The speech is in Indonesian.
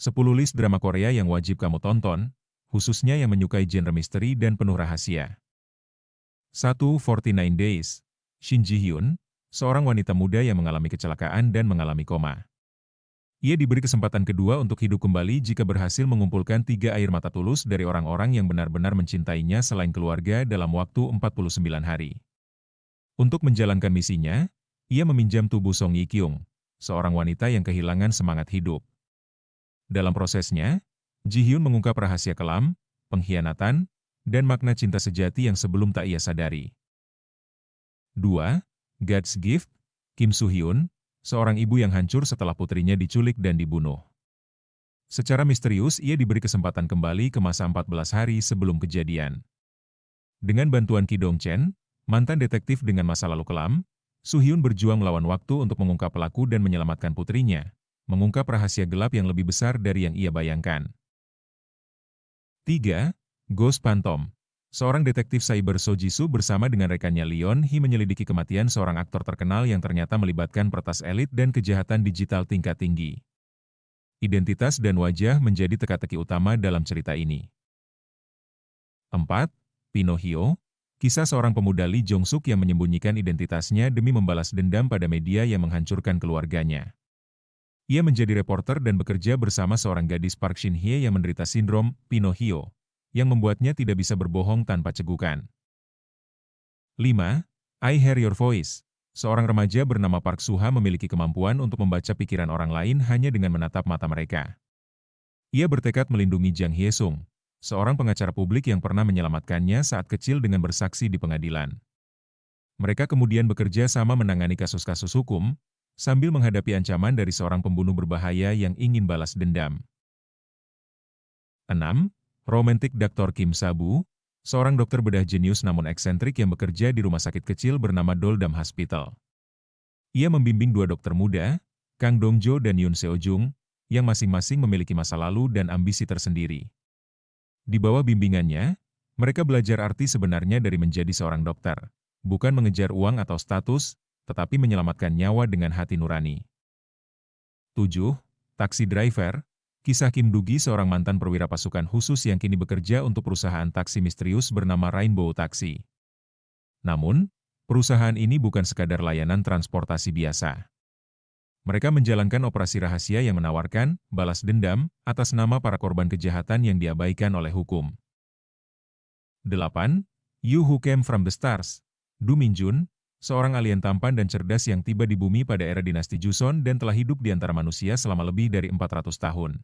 10 list drama Korea yang wajib kamu tonton, khususnya yang menyukai genre misteri dan penuh rahasia. 1. 49 Days. Shin Ji-hyun, seorang wanita muda yang mengalami kecelakaan dan mengalami koma. Ia diberi kesempatan kedua untuk hidup kembali jika berhasil mengumpulkan 3 air mata tulus dari orang-orang yang benar-benar mencintainya selain keluarga dalam waktu 49 hari. Untuk menjalankan misinya, ia meminjam tubuh Song Ye-kyung, seorang wanita yang kehilangan semangat hidup. Dalam prosesnya, Ji-hyun mengungkap rahasia kelam, pengkhianatan, dan makna cinta sejati yang sebelum tak ia sadari. 2. God's Gift. Kim Soo-hyun, seorang ibu yang hancur setelah putrinya diculik dan dibunuh. Secara misterius, ia diberi kesempatan kembali ke masa 14 hari sebelum kejadian. Dengan bantuan Ki Dong-chen, mantan detektif dengan masa lalu kelam, Soo-hyun berjuang melawan waktu untuk mengungkap pelaku dan menyelamatkan putrinya, mengungkap rahasia gelap yang lebih besar dari yang ia bayangkan. 3. Ghost Phantom. Seorang detektif cyber So Ji-soo bersama dengan rekannya Leon Hee menyelidiki kematian seorang aktor terkenal yang ternyata melibatkan peretas elit dan kejahatan digital tingkat tinggi. Identitas dan wajah menjadi teka-teki utama dalam cerita ini. 4. Pinocchio. Kisah seorang pemuda Lee Jong-suk yang menyembunyikan identitasnya demi membalas dendam pada media yang menghancurkan keluarganya. Ia menjadi reporter dan bekerja bersama seorang gadis Park Shin-hye yang menderita sindrom Pinocchio, yang membuatnya tidak bisa berbohong tanpa cegukan. 5. I Hear Your Voice. Seorang remaja bernama Park Soo-ha memiliki kemampuan untuk membaca pikiran orang lain hanya dengan menatap mata mereka. Ia bertekad melindungi Jang Hye-sung, seorang pengacara publik yang pernah menyelamatkannya saat kecil dengan bersaksi di pengadilan. Mereka kemudian bekerja sama menangani kasus-kasus hukum, sambil menghadapi ancaman dari seorang pembunuh berbahaya yang ingin balas dendam. 6. Romantic Dr. Kim Sa-bu, seorang dokter bedah jenius namun eksentrik yang bekerja di rumah sakit kecil bernama Doldam Hospital. Ia membimbing 2 dokter muda, Kang Dong-jo dan Yoon Seo-jung, yang masing-masing memiliki masa lalu dan ambisi tersendiri. Di bawah bimbingannya, mereka belajar arti sebenarnya dari menjadi seorang dokter, bukan mengejar uang atau status, tetapi menyelamatkan nyawa dengan hati nurani. 7. Taxi Driver. Kisah Kim Do-gi, seorang mantan perwira pasukan khusus yang kini bekerja untuk perusahaan taksi misterius bernama Rainbow Taxi. Namun, perusahaan ini bukan sekadar layanan transportasi biasa. Mereka menjalankan operasi rahasia yang menawarkan balas dendam atas nama para korban kejahatan yang diabaikan oleh hukum. 8. You Who Came From The Stars. Do Min-jun, seorang alien tampan dan cerdas yang tiba di bumi pada era dinasti Joseon dan telah hidup di antara manusia selama lebih dari 400 tahun.